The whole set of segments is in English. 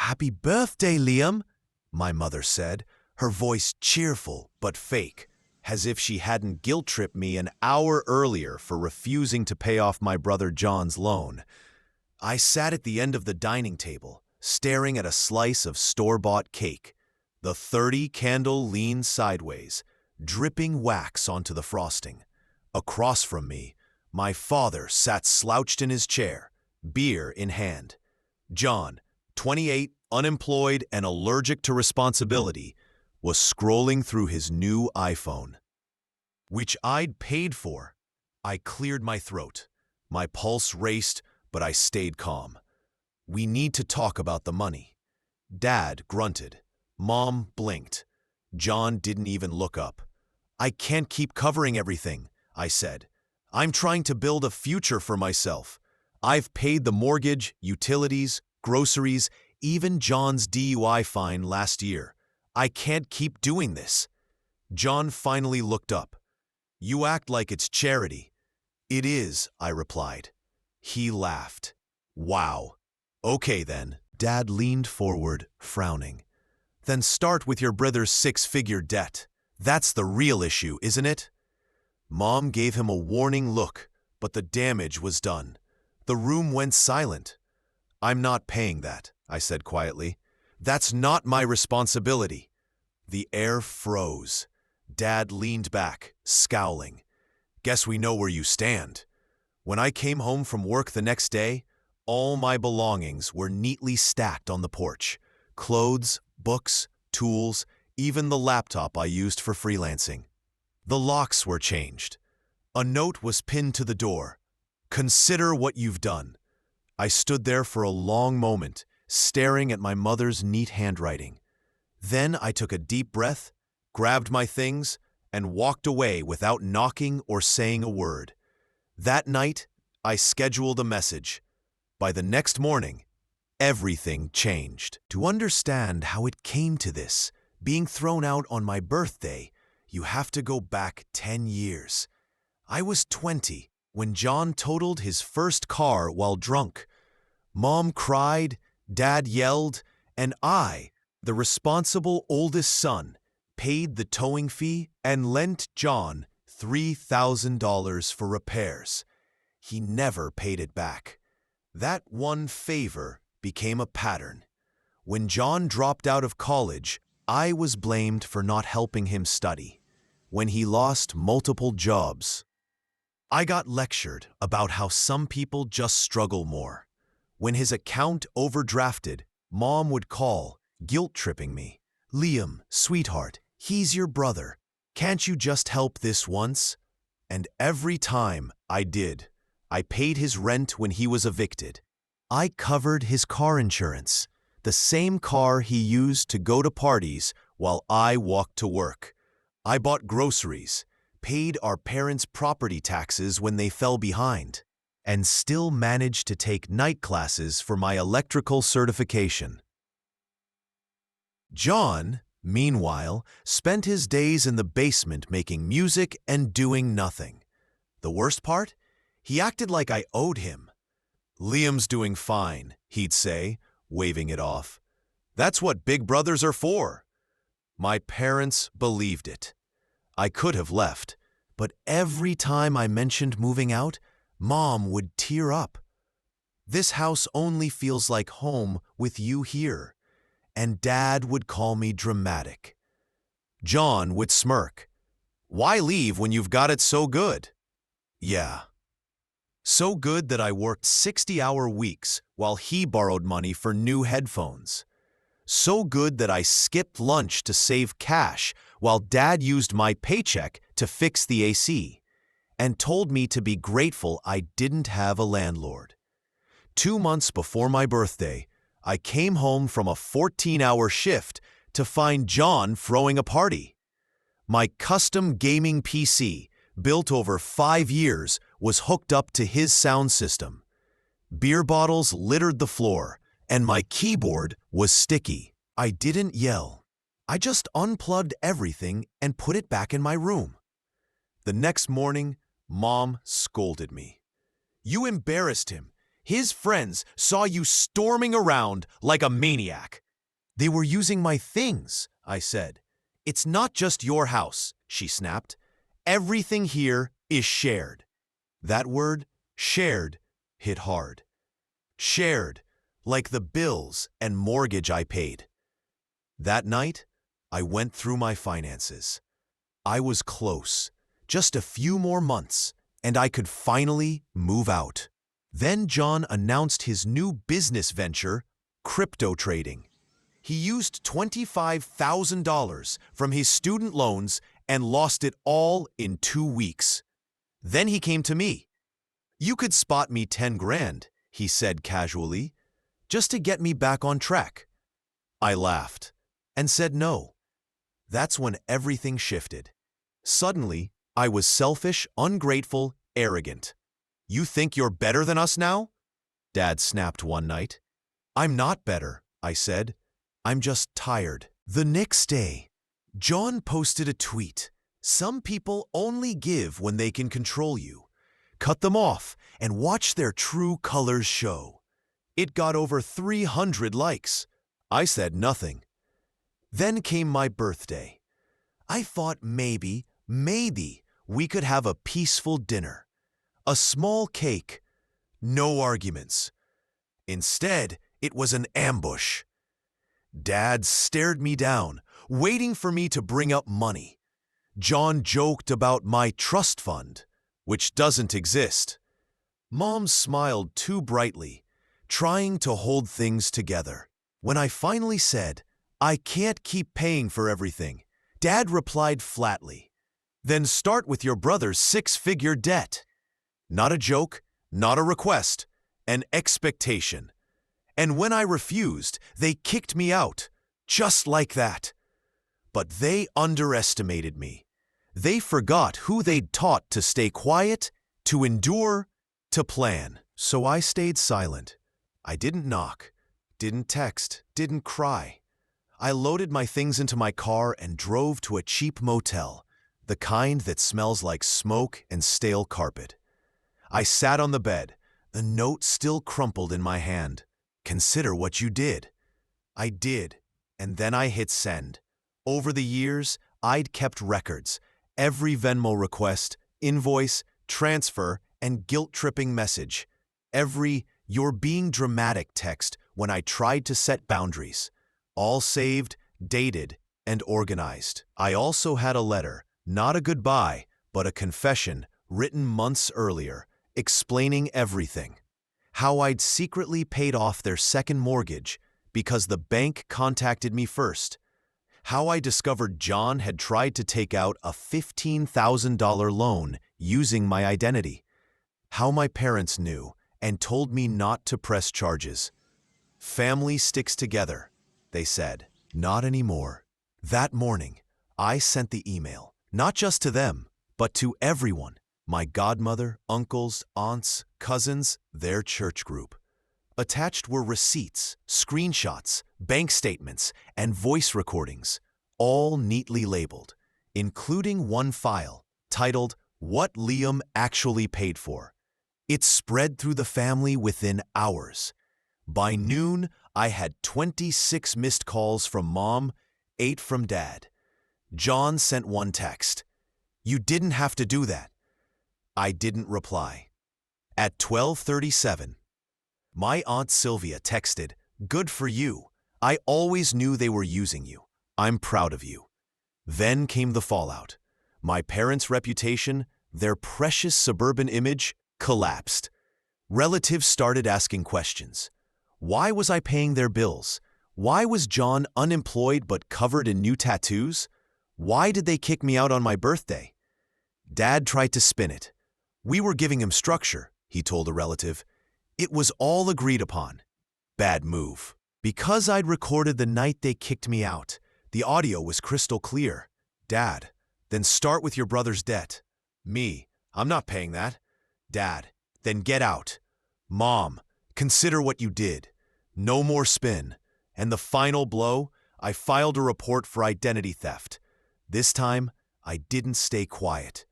"Happy birthday, Liam," my mother said, her voice cheerful but fake, as if she hadn't guilt-tripped me an hour earlier for refusing to pay off my brother John's loan. I sat at the end of the dining table, staring at a slice of store-bought cake. The 30 candle leaned sideways, dripping wax onto the frosting. Across from me, my father sat slouched in his chair, beer in hand. John, 28, unemployed and allergic to responsibility, was scrolling through his new iPhone, which I'd paid for. I cleared my throat. My pulse raced, but I stayed calm. "We need to talk about the money." Dad grunted. Mom blinked. John didn't even look up. "I can't keep covering everything," I said. "I'm trying to build a future for myself. I've paid the mortgage, utilities, groceries, even John's DUI fine last year. I can't keep doing this." John finally looked up. "You act like it's charity." "It is," I replied. He laughed. "Wow. Okay then." Dad leaned forward, frowning. "Then start with your brother's 6-figure debt. That's the real issue, isn't it?" Mom gave him a warning look, but the damage was done. The room went silent. "I'm not paying that," I said quietly. "That's not my responsibility." The air froze. Dad leaned back, scowling. "Guess we know where you stand." When I came home from work the next day, all my belongings were neatly stacked on the porch. Clothes, books, tools, even the laptop I used for freelancing. The locks were changed. A note was pinned to the door. "Consider what you've done." I stood there for a long moment, staring at my mother's neat handwriting. Then I took a deep breath, grabbed my things, and walked away without knocking or saying a word. That night, I scheduled a message. By the next morning, everything changed. To understand how it came to this, being thrown out on my birthday, you have to go back 10 years. I was 20 when John totaled his first car while drunk. Mom cried, Dad yelled, and I, the responsible oldest son, paid the towing fee and lent John $3,000 for repairs. He never paid it back. That one favor became a pattern. When John dropped out of college, I was blamed for not helping him study. When he lost multiple jobs, I got lectured about how some people just struggle more. When his account overdrafted, Mom would call, guilt-tripping me. "Liam, sweetheart, he's your brother. Can't you just help this once?" And every time I did. I paid his rent when he was evicted. I covered his car insurance, the same car he used to go to parties while I walked to work. I bought groceries, paid our parents' property taxes when they fell behind, and still managed to take night classes for my electrical certification. John, meanwhile, spent his days in the basement making music and doing nothing. The worst part? He acted like I owed him. "Liam's doing fine," he'd say, waving it off. "That's what big brothers are for." My parents believed it. I could have left, but every time I mentioned moving out, Mom would tear up. "This house only feels like home with you here." And Dad would call me dramatic. John would smirk. "Why leave when you've got it so good?" Yeah. So good that I worked 60-hour weeks while he borrowed money for new headphones. So good that I skipped lunch to save cash while Dad used my paycheck to fix the AC, and told me to be grateful I didn't have a landlord. 2 months before my birthday, I came home from a 14-hour shift to find John throwing a party. My custom gaming PC, built over 5 years, was hooked up to his sound system. Beer bottles littered the floor, and my keyboard was sticky. I didn't yell. I just unplugged everything and put it back in my room. The next morning, Mom scolded me. "You embarrassed him. His friends saw you storming around like a maniac. They were using my things, I said. It's not just your house, she snapped. Everything here is shared. That word, shared, hit hard. Shared, like the bills and mortgage I paid. That night, I went through my finances. I was close. Just a few more months, and I could finally move out. Then John announced his new business venture, crypto trading. He used $25,000 from his student loans and lost it all in 2 weeks. Then he came to me. You could spot me 10 grand, he said casually, just to get me back on track. I laughed and said no. That's when everything shifted. Suddenly, I was selfish, ungrateful, arrogant. You think you're better than us now? Dad snapped one night. I'm not better, I said. I'm just tired. The next day, John posted a tweet. Some people only give when they can control you. Cut them off and watch their true colors show. It got over 300 likes. I said nothing. Then came my birthday. I thought maybe we could have a peaceful dinner. A small cake. No arguments. Instead, it was an ambush. Dad stared me down, waiting for me to bring up money. John joked about my trust fund, which doesn't exist. Mom smiled too brightly, trying to hold things together. When I finally said, I can't keep paying for everything, Dad replied flatly, then start with your brother's 6-figure debt. Not a joke, not a request, an expectation. And when I refused, they kicked me out, just like that. But they underestimated me. They forgot who they'd taught to stay quiet, to endure, to plan. So I stayed silent. I didn't knock, didn't text, didn't cry. I loaded my things into my car and drove to a cheap motel, the kind that smells like smoke and stale carpet. I sat on the bed, the note still crumpled in my hand. Consider what you did. I did, and then I hit send. Over the years, I'd kept records. Every Venmo request, invoice, transfer, and guilt-tripping message. Every "you're being dramatic" text when I tried to set boundaries. All saved, dated, and organized. I also had a letter, not a goodbye, but a confession, written months earlier, explaining everything. How I'd secretly paid off their second mortgage because the bank contacted me first. How I discovered John had tried to take out a $15,000 loan using my identity. How my parents knew and told me not to press charges. Family sticks together, they said. Not anymore. That morning, I sent the email, not just to them, but to everyone. My godmother, uncles, aunts, cousins, their church group. Attached were receipts, screenshots, bank statements, and voice recordings, all neatly labeled, including one file titled, What Liam Actually Paid For. It spread through the family within hours. By noon, I had 26 missed calls from Mom, 8 from Dad. John sent one text. You didn't have to do that. I didn't reply. At 12:37, my Aunt Sylvia texted, Good for you. I always knew they were using you. I'm proud of you. Then came the fallout. My parents' reputation, their precious suburban image, collapsed. Relatives started asking questions. Why was I paying their bills? Why was John unemployed but covered in new tattoos? Why did they kick me out on my birthday? Dad tried to spin it. We were giving him structure, he told a relative. It was all agreed upon. Bad move. Because I'd recorded the night they kicked me out, the audio was crystal clear. Dad, then start with your brother's debt. Me, I'm not paying that. Dad, then get out. Mom, consider what you did. No more spin. And the final blow, I filed a report for identity theft. This time, I didn't stay quiet.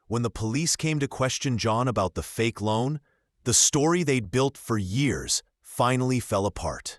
When the police came to question John about the fake loan, The story they'd built for years finally fell apart.